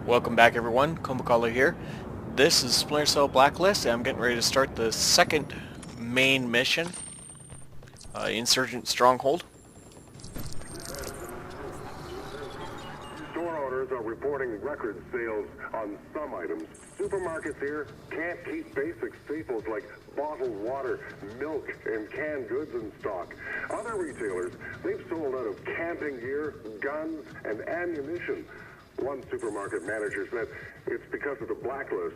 Welcome back everyone, Komakala here. This is Splinter Cell Blacklist and I'm getting ready to start the second main mission, Insurgent Stronghold. Store owners are reporting record sales on some items. Supermarkets here can't keep basic staples like bottled water, milk, and canned goods in stock. Other retailers, they've sold out of camping gear, guns, and ammunition. One supermarket manager said it's because of the blacklist.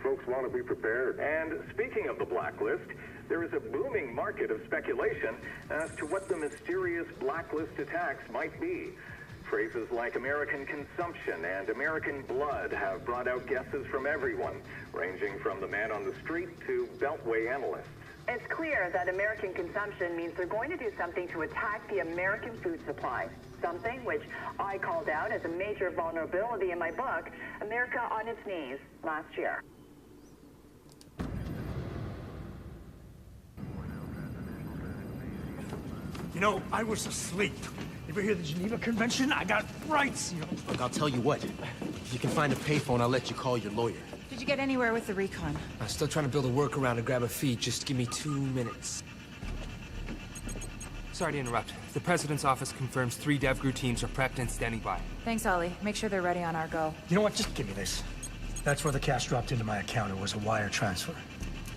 Folks want to be prepared. And speaking of the blacklist, there is a booming market of speculation as to what the mysterious blacklist attacks might be. Phrases like American consumption and American blood have brought out guesses from everyone, ranging from the man on the street to Beltway analysts. It's clear that American consumption means they're going to do something to attack the American food supply. Something which I called out as a major vulnerability in my book, America on Its Knees, last year. You know, I was asleep. You ever hear the Geneva Convention? I got rights, you know. Look, I'll tell you what. If you can find a payphone, I'll let you call your lawyer. Did you get anywhere with the recon? I'm still trying to build a workaround to grab a feed. Just give me 2 minutes. Sorry to interrupt. The President's office confirms 3 DevGru teams are prepped and standing by. Thanks, Ollie. Make sure they're ready on our go. You know what? Just give me this. That's where the cash dropped into my account. It was a wire transfer.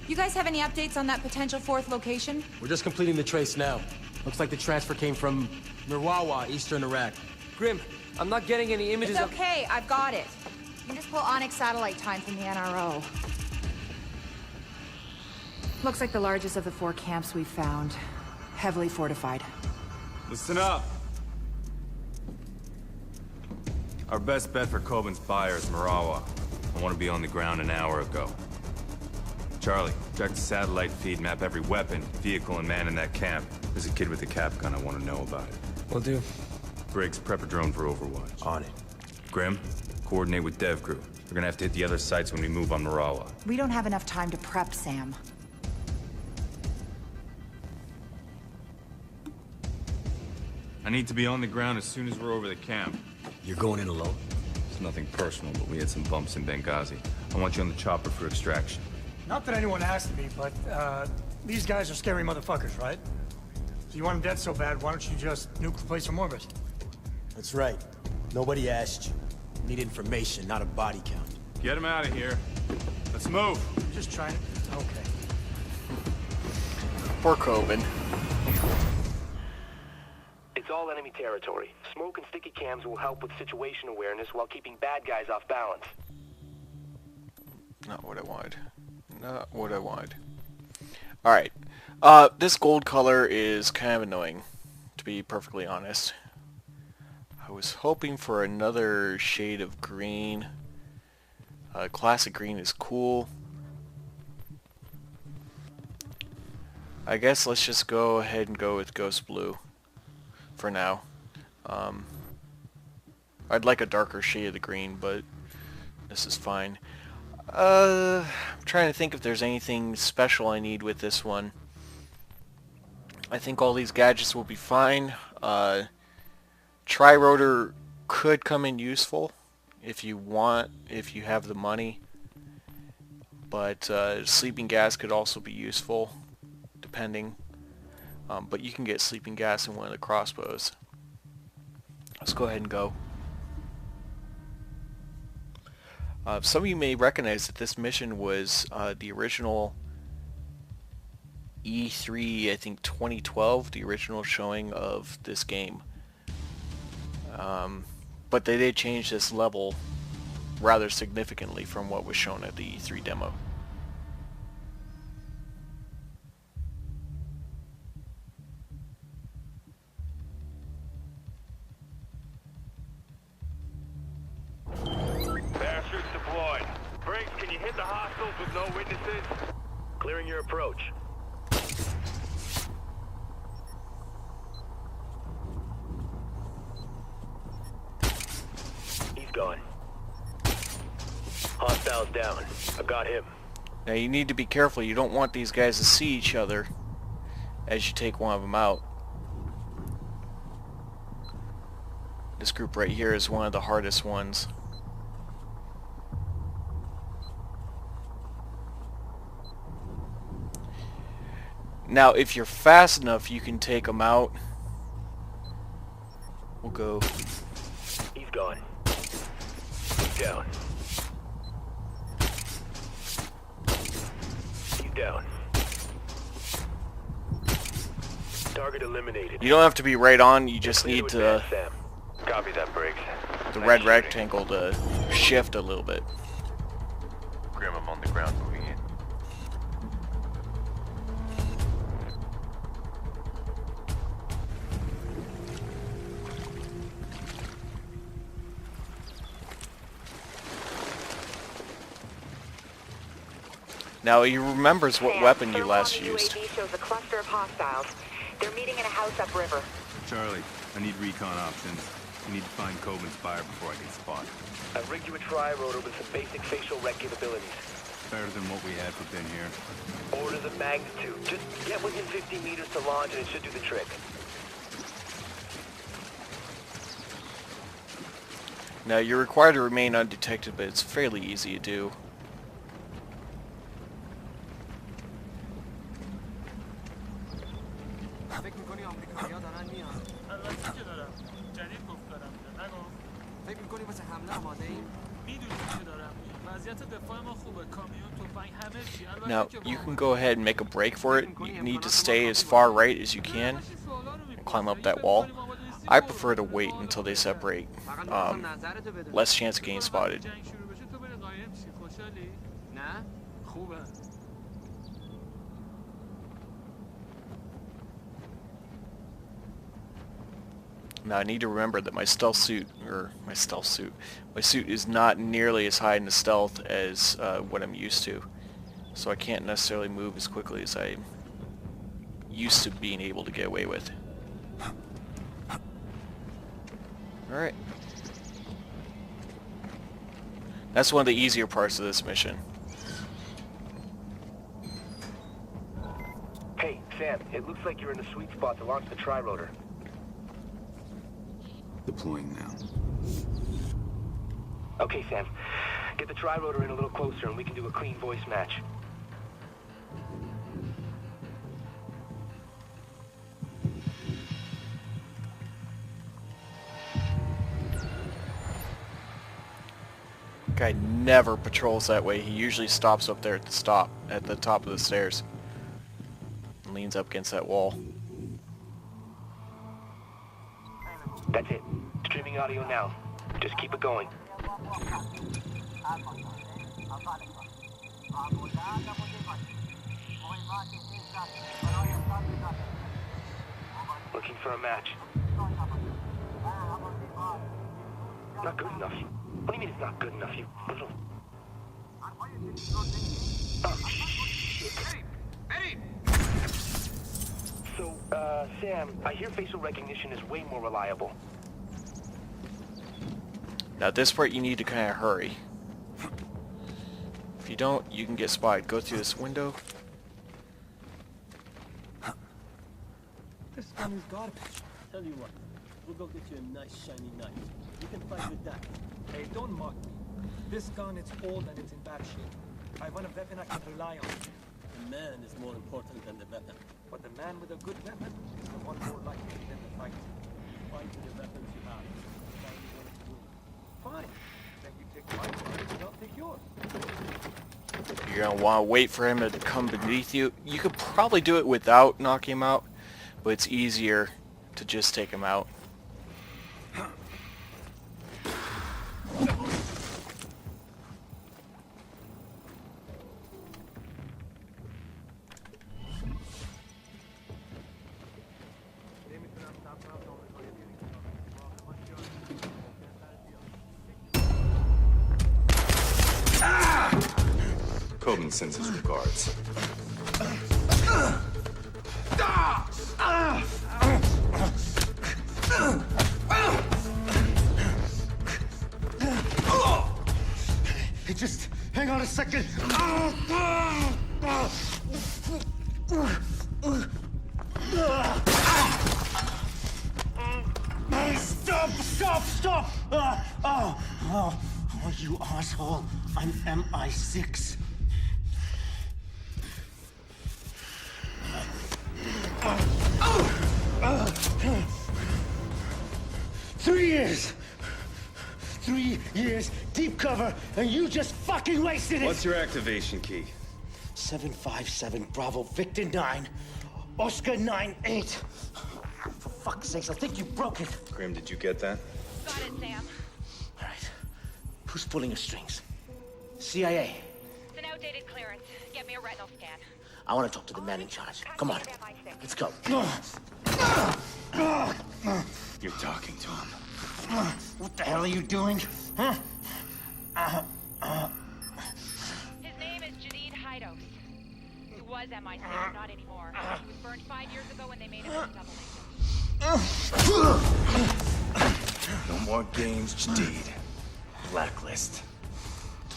You guys have any updates on that potential 4th location? We're just completing the trace now. Looks like the transfer came from Mirwawa, eastern Iraq. Grim, I'm not getting any images It's okay. I've got it. You can just pull Onyx satellite time from the NRO. Looks like the largest of the 4 camps we've found. Heavily fortified. Listen up. Our best bet for Coben's buyer is Marawa. I want to be on the ground an hour ago. Charlie, check the satellite feed, map every weapon, vehicle, and man in that camp. There's a kid with a cap gun I want to know about it. Will do. Briggs, prep a drone for Overwatch. On it. Grim, coordinate with DevGru. We're gonna have to hit the other sites when we move on Marawa. We don't have enough time to prep, Sam. I need to be on the ground as soon as we're over the camp. You're going in alone? It's nothing personal, but we had some bumps in Benghazi. I want you on the chopper for extraction. Not that anyone asked me, but, these guys are scary motherfuckers, right? So you want them dead so bad, why don't you just nuke the place from orbit? That's right. Nobody asked you. We need information, not a body count. Get him out of here. Let's move. I'm just trying to... Okay. Poor Coben. It's all enemy territory. Smoke and sticky cams will help with situation awareness while keeping bad guys off balance. Not what I wanted. Not what I wanted. Alright. This gold color is kind of annoying, to be perfectly honest. I was hoping for another shade of green. Classic green is cool. I guess let's just go ahead and go with Ghost Blue for now. I'd like a darker shade of the green, but this is fine. I'm trying to think if there's anything special I need with this one. I think all these gadgets will be fine. Tri-rotor could come in useful if you want, if you have the money. But sleeping gas could also be useful, depending. But you can get sleeping gas in one of the crossbows. Let's go ahead and go. Some of you may recognize that this mission was the original E3, I think 2012, the original showing of this game. But they did change this level rather significantly from what was shown at the E3 demo. Parachutes deployed. Briggs, can you hit the hostiles with no witnesses? Clearing your approach. He's gone. Hostiles down. I got him. Now you need to be careful. You don't want these guys to see each other as you take one of them out. This group right here is one of the hardest ones. Now, if you're fast enough, you can take them out. We'll go. He's gone. He's down. He's down. Target eliminated. You don't have to be right on. You just need to Sam. Copy that, Briggs. the red rectangle to shift a little bit. Grim, I'm on the ground moving in. Now he remembers what weapon you last used. UAV shows a cluster of hostiles. They're meeting in a house upriver. Charlie, I need recon options. I need to find Coben's buyer before I get spotted. I've rigged you a tri-rotor with some basic facial rec capabilities. Better than what we had within here. Orders of magnitude. Just get within 50 meters to launch and it should do the trick. Now you're required to remain undetected, but it's fairly easy to do. Now, you can go ahead and make a break for it. You need to stay as far right as you can and climb up that wall. I prefer to wait until they separate. Less chance of getting spotted. Now I need to remember that my suit is not nearly as high in the stealth as what I'm used to. So I can't necessarily move as quickly as I'm used to being able to get away with. Alright. That's one of the easier parts of this mission. Hey, Sam, it looks like you're in the sweet spot to launch the tri-rotor. Deploying now. Okay, Sam. Get the tri-rotor in a little closer and we can do a clean voice match. Guy never patrols that way. He usually stops up there at the top of the stairs. And leans up against that wall. That's it. Streaming audio now. Just keep it going. Looking for a match. Not good enough. What do you mean it's not good enough, you little... Oh, shit. Hey! So, Sam, I hear facial recognition is way more reliable. Now at this part you need to kind of hurry. If you don't, you can get spotted. Go through this window. This gun is garbage. Tell you what, we'll go get you a nice shiny knife. You can fight with that. Hey, don't mock me. This gun, it's old and it's in bad shape. I want a weapon I can rely on. The man is more important than the weapon. But the man with a good weapon is the one more likely than the fight. Fight with the weapons you have. Fine. Then you take my part and I'll take yours. You're going to want to wait for him to come beneath you. You could probably do it without knocking him out, but it's easier to just take him out. Coben sends his regards. Hey, just hang on a second. Stop! Oh, you asshole. I'm MI6. 3 years! 3 years, deep cover, and you just fucking wasted it! What's your activation key? 757 Bravo Victor 9, Oscar 98. For fuck's sakes, I think you broke it. Grim, did you get that? Got it, Sam. All right. Who's pulling your strings? CIA. It's an outdated clearance. Get me a retinal scan. I want to talk to the man in charge. Come on. Let's go. You're talking to him. What the hell are you doing? Huh? His name is Jadid Hidos. He was MI6, not anymore. He was burned 5 years ago when they made him a double agent. No more games, Jadid. Blacklist.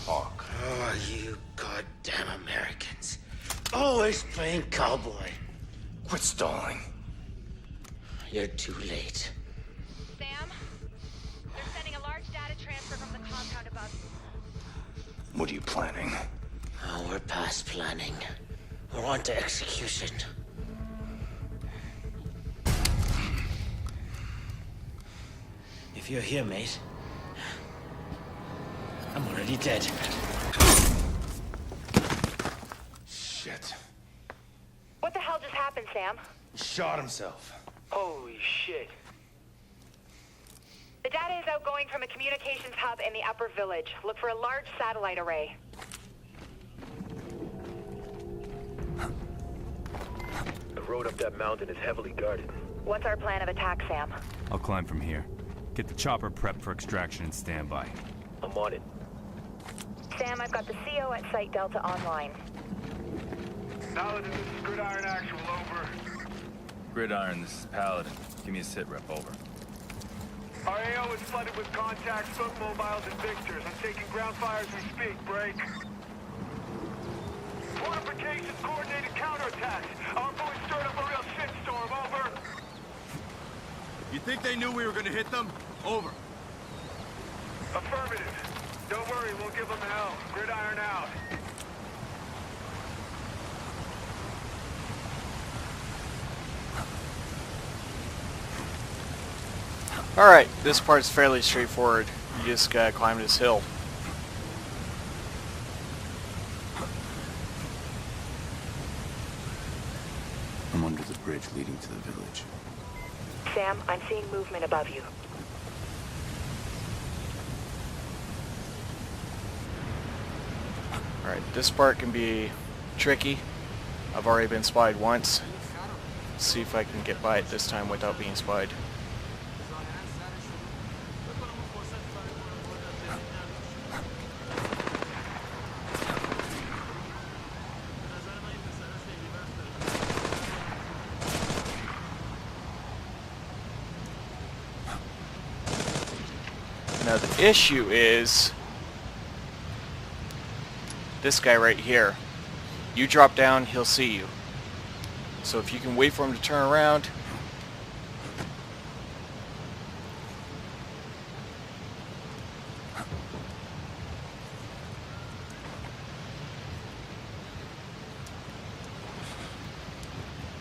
Talk. Oh, you goddamn Americans. Always playing cowboy. Quit stalling. You're too late. Sam, they're sending a large data transfer from the compound above. What are you planning? Oh, we're past planning. We're on to execution. If you're here, mate, I'm already dead. Shit. What the hell just happened, Sam? He shot himself. Holy shit. The data is outgoing from a communications hub in the upper village. Look for a large satellite array. The road up that mountain is heavily guarded. What's our plan of attack, Sam? I'll climb from here. Get the chopper prepped for extraction and standby. I'm on it. Sam, I've got the CO at Site Delta online. Paladin, this is Gridiron Actual, over. Gridiron, this is Paladin. Give me a sit rep, over. Our AO is flooded with contacts, foot mobiles, and Victors. I'm taking ground fire as we speak. Break. Fortifications, coordinated counterattacks. Our boys stirred up a real shitstorm. Over. You think they knew we were gonna hit them? Over. Affirmative. Don't worry, we'll give them hell. Gridiron out. Alright, this part's fairly straightforward. You just gotta climb this hill. I'm under the bridge leading to the village. Sam, I'm seeing movement above you. Alright, this part can be tricky. I've already been spied once. Let's see if I can get by it this time without being spied. Now the issue is this guy right here. You drop down, he'll see you. So if you can wait for him to turn around.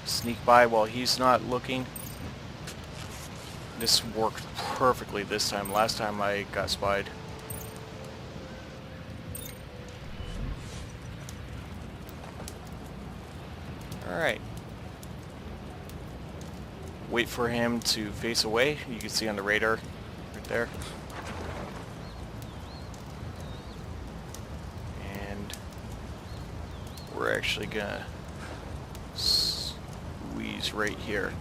Sneak by while he's not looking. This worked perfectly this time. Last time I got spied. Alright. Wait for him to face away. You can see on the radar right there. And we're actually gonna squeeze right here.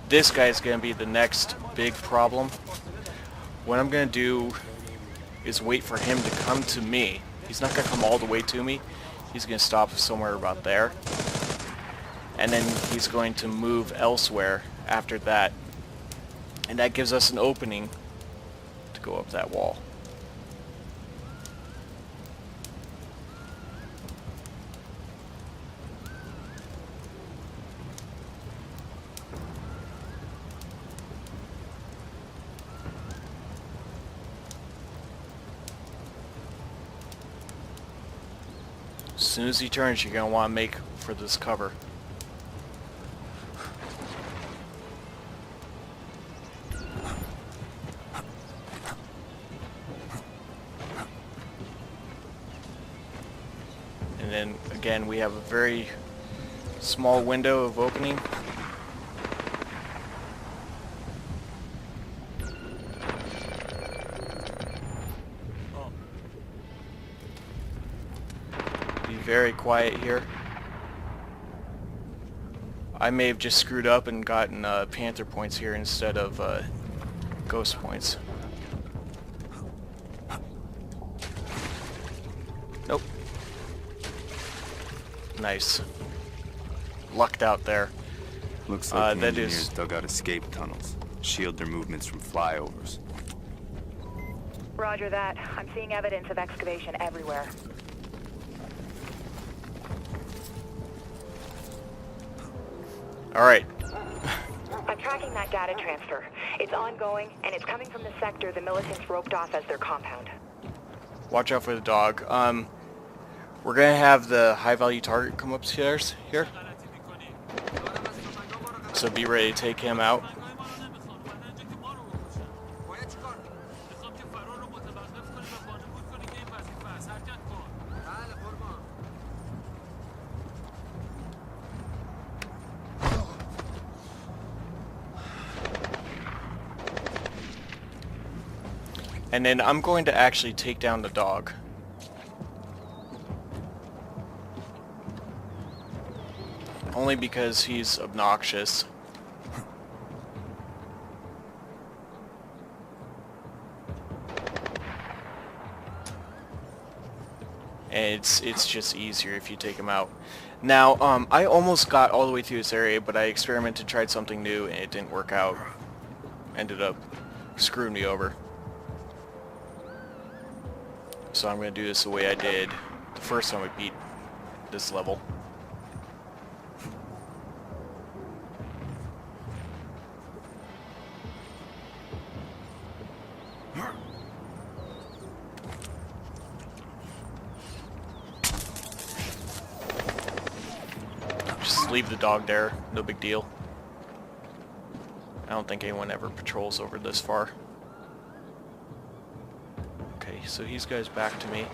This guy's gonna be the next big problem. What I'm gonna do is wait for him to come to me. He's not gonna come all the way to me. He's gonna stop somewhere about there. And then he's going to move elsewhere after that. And that gives us an opening to go up that wall. soon as he turns, you're going to want to make for this cover. And then, again, we have a very small window of opening. Be very quiet here. I may have just screwed up and gotten Panther points here instead of Ghost points. Nope. Nice. Lucked out there. Looks like the that engineers is dug out escape tunnels. Shield their movements from flyovers. Roger that. I'm seeing evidence of excavation everywhere. Alright. I'm tracking that data transfer. It's ongoing, and it's coming from the sector the militants roped off as their compound. Watch out for the dog. We're gonna have the high-value target come upstairs here. So be ready to take him out. And then I'm going to actually take down the dog. Only because he's obnoxious. And it's just easier if you take him out. Now, I almost got all the way through this area, but I experimented, tried something new, and it didn't work out. Ended up screwing me over. So I'm going to do this the way I did the first time I beat this level. Just leave the dog there, no big deal. I don't think anyone ever patrols over this far. Okay, so he's guys back to me.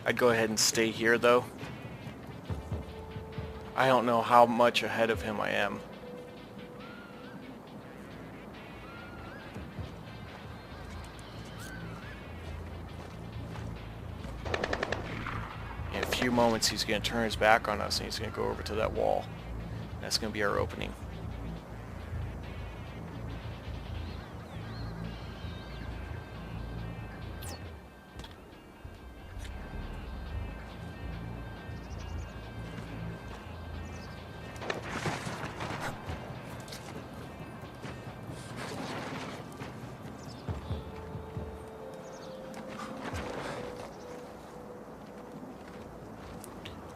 I'd go ahead and stay here though. I don't know how much ahead of him I am. In a few moments he's going to turn his back on us and he's going to go over to that wall. That's going to be our opening.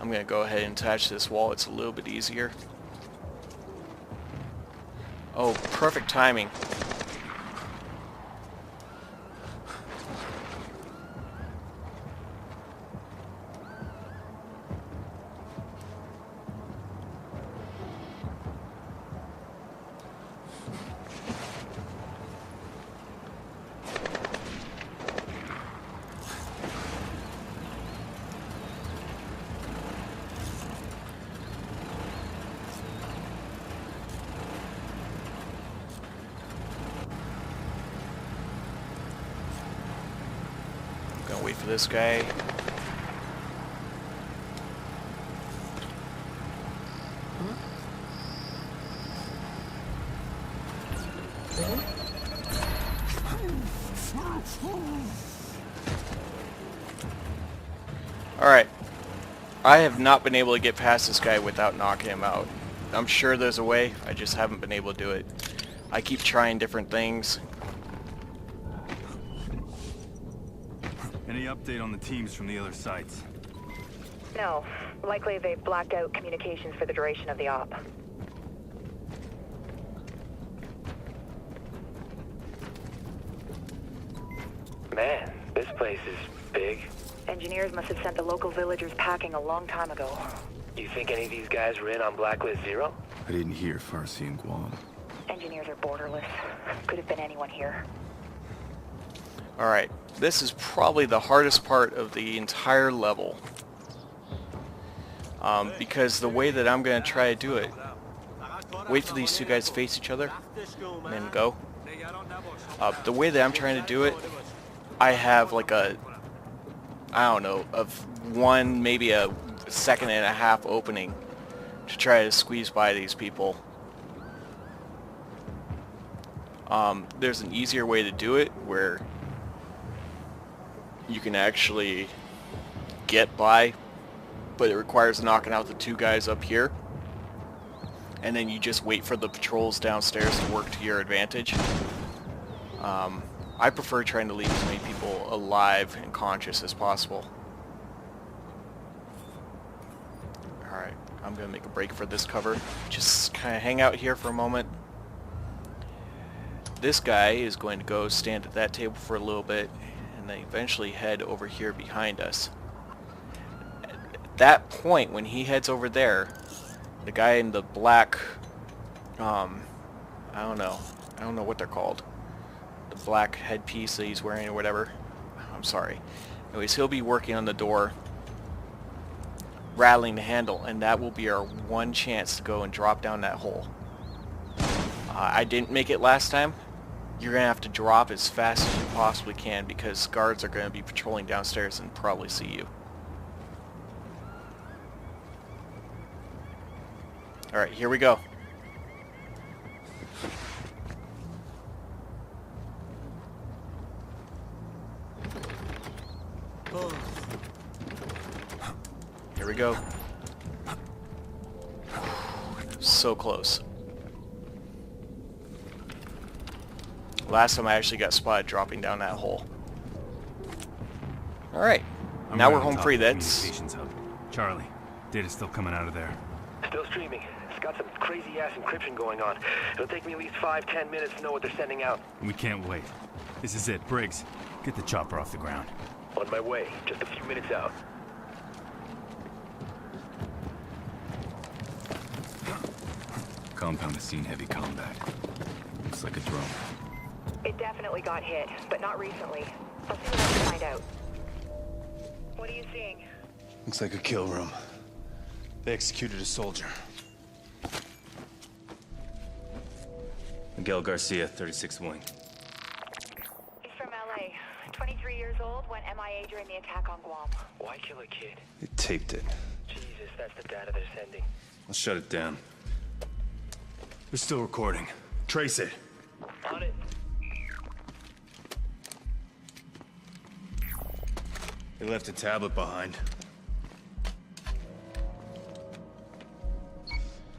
I'm going to go ahead and attach this wall. It's a little bit easier. Oh, perfect timing. Gonna wait for this guy. Alright. I have not been able to get past this guy without knocking him out. I'm sure there's a way, I just haven't been able to do it. I keep trying different things. Any update on the teams from the other sites? No. Likely they've blacked out communications for the duration of the op. Man, this place is big. Engineers must have sent the local villagers packing a long time ago. You think any of these guys were in on Blacklist 0? I didn't hear Farsi and Guam. Engineers are borderless. Could have been anyone here. Alright, this is probably the hardest part of the entire level. Because the way that I'm going to try to do it, wait for these two guys to face each other, and then go. The way that I'm trying to do it, I have like a, I don't know, of one, maybe a second and a half opening to try to squeeze by these people. There's an easier way to do it where you can actually get by, but it requires knocking out the two guys up here, and then you just wait for the patrols downstairs to work to your advantage. I prefer trying to leave as many people alive and conscious as possible. Alright, I'm going to make a break for this cover. Just kind of hang out here for a moment. This guy is going to go stand at that table for a little bit, and then eventually head over here behind us. At that point, when he heads over there, the guy in the black, I don't know what they're called. The black headpiece that he's wearing or whatever. I'm sorry. Anyways, he'll be working on the door, rattling the handle, and that will be our one chance to go and drop down that hole. I didn't make it last time. You're going to have to drop as fast as you possibly can because guards are going to be patrolling downstairs and probably see you. Alright, here we go. Here we go. So close. Last time I actually got spotted dropping down that hole. Alright. Now we're home free. That's... Charlie, data's still coming out of there. Still streaming. It's got some crazy-ass encryption going on. It'll take me at least 5-10 minutes to know what they're sending out. We can't wait. This is it. Briggs, get the chopper off the ground. On my way. Just a few minutes out. Compound has seen heavy combat. Looks like a drone. It definitely got hit, but not recently. I'll see what I can find out. What are you seeing? Looks like a kill room. They executed a soldier. Miguel Garcia, 36th Wing. He's from LA. 23 years old, went MIA during the attack on Guam. Why kill a kid? They taped it. Jesus, that's the data they're sending. I'll shut it down. They're still recording. Trace it. On it. They left a tablet behind.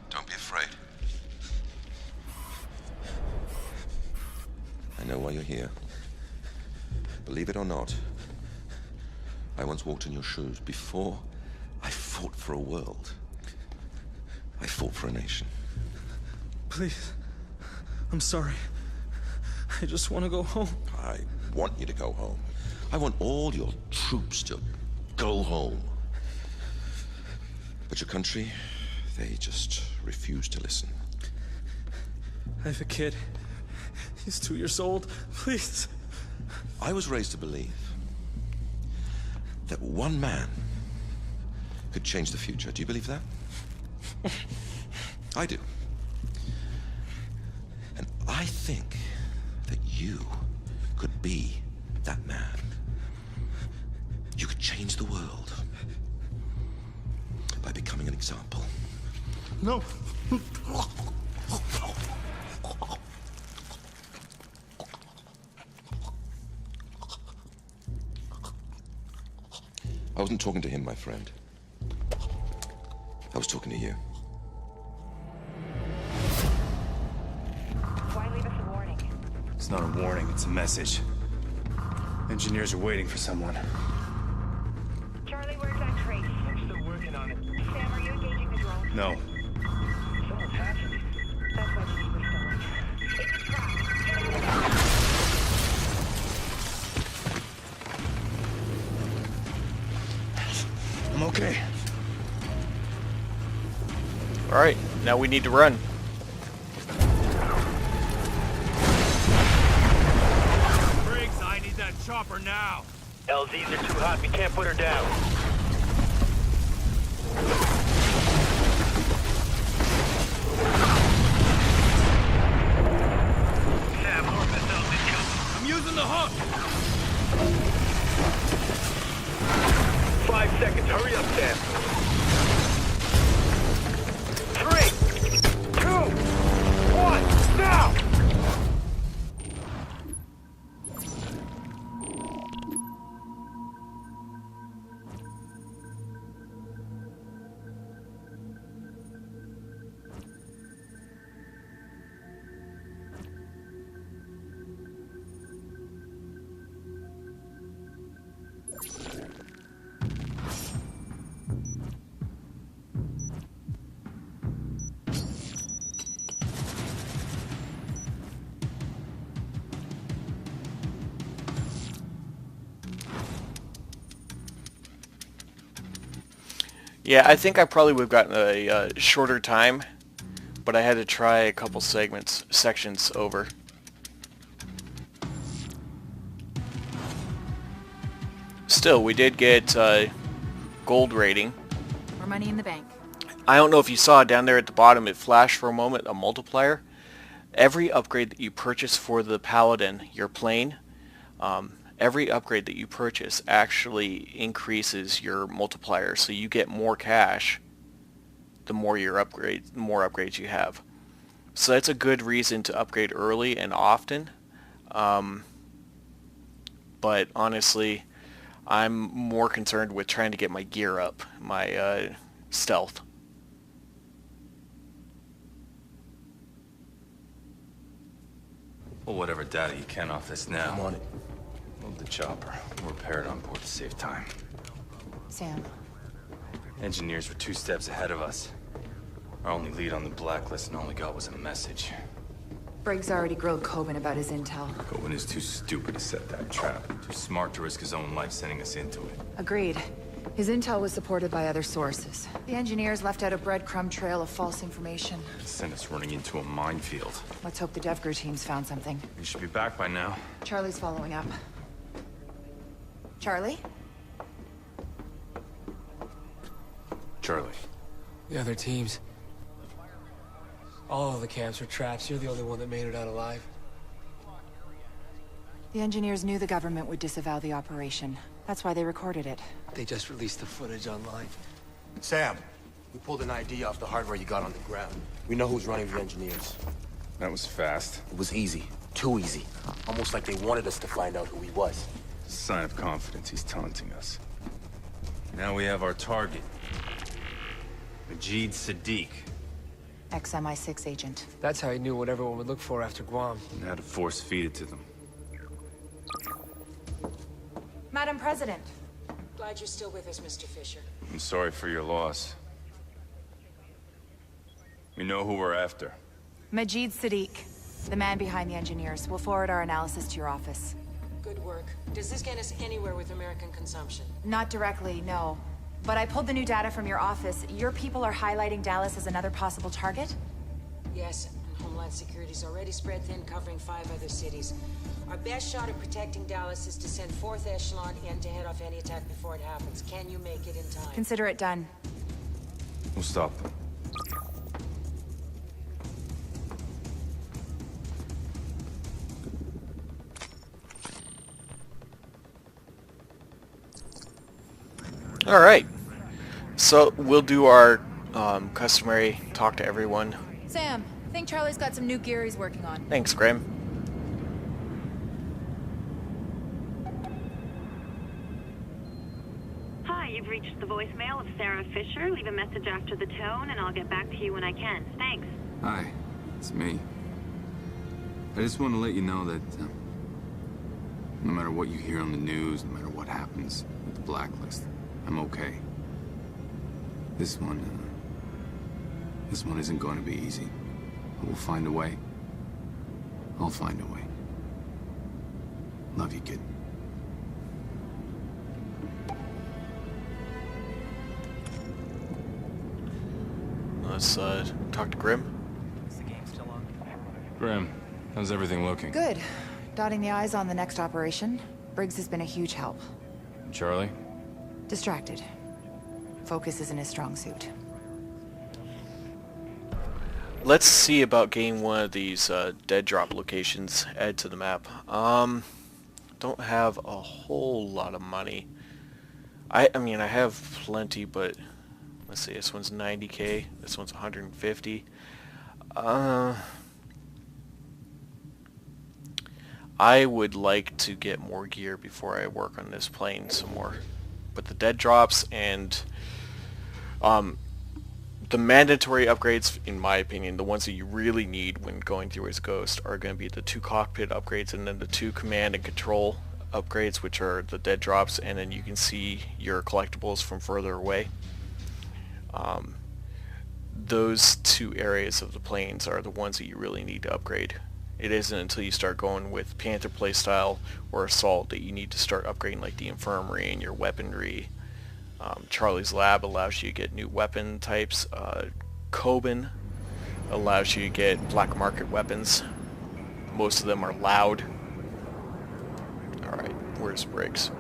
Don't be afraid. I know why you're here. Believe it or not, I once walked in your shoes. Before I fought for a world, I fought for a nation. Please. I'm sorry. I just want to go home. I want you to go home. I want all your troops to go home. But your country, they just refuse to listen. I have a kid. He's 2 years old. Please. I was raised to believe that one man could change the future. Do you believe that? I do. And I think that you could be that man. You could change the world by becoming an example. No. I wasn't talking to him, my friend. I was talking to you. Why leave us a warning? It's not a warning, it's a message. Engineers are waiting for someone. Charlie, where's that trace? I'm still working on it. Sam, are you engaging the drone? No. Someone's hacking it. That's why we need the stolen. It's trapped. Get out of there. Alright, now we need to run. Briggs, I need that chopper now. LZs are too hot. We can't put her down. Sam, more missiles incoming. I'm using the hook. 5 seconds. Hurry up, Sam. 3, 2, 1, now! Yeah, I think I probably would have gotten a shorter time, but I had to try a couple sections over. Still, we did get gold rating. More money in the bank. I don't know if you saw down there at the bottom, it flashed for a moment, a multiplier. Every upgrade that you purchase for the Paladin, your plane, every upgrade that you purchase actually increases your multiplier, so you get more cash the more upgrades you have. So that's a good reason to upgrade early and often. But honestly, I'm more concerned with trying to get my gear up, my stealth. Pull whatever data you can off this now. I'm on it. Move the chopper. We'll repair it on board to save time. Sam. Engineers were 2 steps ahead of us. Our only lead on the blacklist and all we got was a message. Briggs already grilled Coben about his intel. Coben is too stupid to set that trap. Too smart to risk his own life sending us into it. Agreed. His intel was supported by other sources. The engineers left out a breadcrumb trail of false information. Sent us running into a minefield. Let's hope the DevGru teams found something. We should be back by now. Charlie's following up. Charlie? Charlie. The other teams. All of the camps were traps. You're the only one that made it out alive. The engineers knew the government would disavow the operation. That's why they recorded it. They just released the footage online. Sam, we pulled an ID off the hardware you got on the ground. We know who's running the engineers. That was fast. It was easy. Too easy. Almost like they wanted us to find out who he was. Sign of confidence. He's taunting us. Now we have our target. Majid Sadiq. Ex-MI6 agent. That's how he knew what everyone would look for after Guam. And how to force feed it to them. Madam President. Glad you're still with us, Mr. Fisher. I'm sorry for your loss. We know who we're after. Majid Sadiq, the man behind the engineers. We'll forward our analysis to your office. Good work. Does this get us anywhere with American consumption? Not directly, no. But I pulled the new data from your office. Your people are highlighting Dallas as another possible target? Yes, and Homeland Security's already spread thin, covering 5 other cities. Our best shot at protecting Dallas is to send 4th Echelon in to head off any attack before it happens. Can you make it in time? Consider it done. We'll stop them. All right. So we'll do our customary talk to everyone. Sam, I think Charlie's got some new gear he's working on. Thanks, Graham. Hi, you've reached the voicemail of Sarah Fisher. Leave a message after the tone, and I'll get back to you when I can. Thanks. Hi, it's me. I just want to let you know that no matter what you hear on the news, no matter what happens with the blacklist, I'm okay. This one isn't going to be easy. But we'll find a way. I'll find a way. Love you, kid. Let's talk to Grim. Is the game still on? Grim, how's everything looking? Good. Dotting the I's on the next operation. Briggs has been a huge help. Charlie? Distracted. Focus isn't his strong suit. Let's see about getting one of these dead drop locations added to the map. Don't have a whole lot of money. I mean, I have plenty, but let's see, this one's 90k, this one's 150. I would like to get more gear before I work on this plane some more. But the dead drops and the mandatory upgrades, in my opinion, the ones that you really need when going through as Ghost, are going to be the 2 cockpit upgrades and then the 2 command and control upgrades, which are the dead drops, and then you can see your collectibles from further away. Those 2 areas of the planes are the ones that you really need to upgrade. It isn't until you start going with Panther playstyle or Assault that you need to start upgrading like the Infirmary and your weaponry. Charlie's Lab allows you to get new weapon types. Coben allows you to get black market weapons. Most of them are loud. Alright, where's Briggs?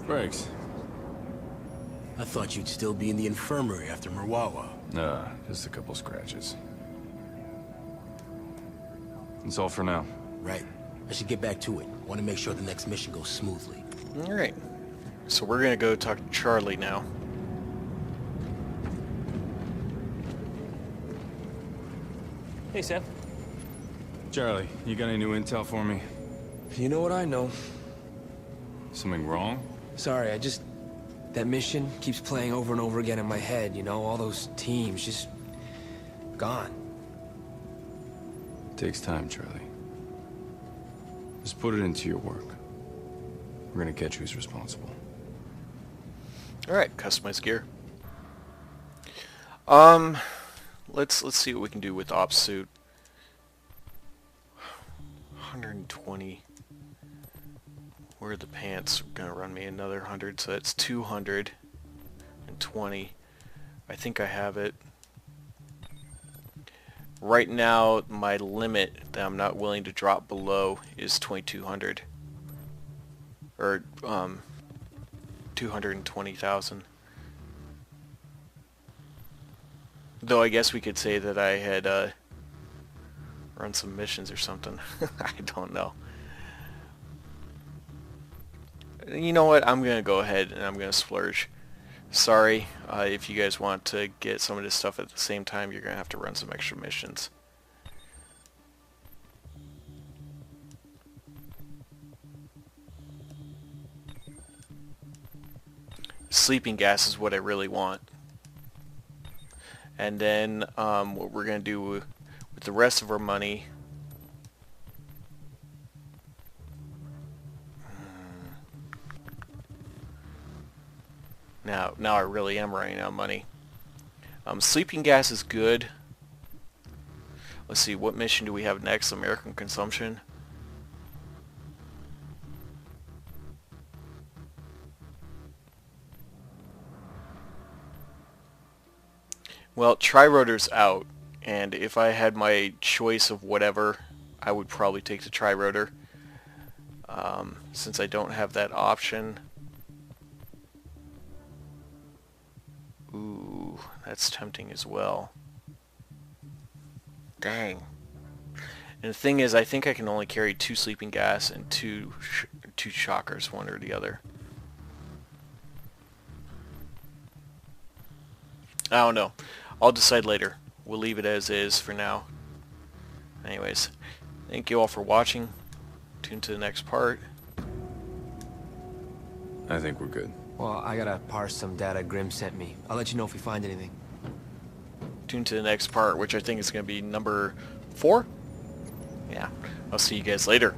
Briggs. I thought you'd still be in the infirmary after Murwawa. Nah, just a couple scratches. That's all for now. Right. I should get back to it. Want to make sure the next mission goes smoothly. Alright. So we're gonna go talk to Charlie now. Hey, Sam. Charlie, you got any new intel for me? You know what I know. Something wrong? Sorry, that mission keeps playing over and over again in my head, you know? All those teams, just... gone. It takes time, Charlie. Just put it into your work. We're gonna catch who's responsible. Alright, customized gear. Let's see what we can do with Ops Suit. 120. Where are the pants? Gonna run me another 100, so that's 220. I think I have it. Right now, my limit that I'm not willing to drop below is 2200. Or 220,000. Though I guess we could say that I had run some missions or something. I don't know. You know what? I'm gonna go ahead and I'm gonna splurge. Sorry, if you guys want to get some of this stuff at the same time, you're gonna have to run some extra missions. Sleeping gas is what I really want. And then what we're going to do with the rest of our money... Now I really am running out of money. Sleeping gas is good. Let's see, what mission do we have next? American consumption. Well, Tri-Rotor's out, and if I had my choice of whatever, I would probably take the Tri-Rotor. Since I don't have that option. Ooh, that's tempting as well. Dang. And the thing is, I think I can only carry 2 sleeping gas and two shockers, one or the other. I don't know. I'll decide later. We'll leave it as is for now. Anyways, thank you all for watching. Tune to the next part. I think we're good. Well, I gotta parse some data Grim sent me. I'll let you know if we find anything. Tune to the next part, which I think is going to be number 4. Yeah. I'll see you guys later.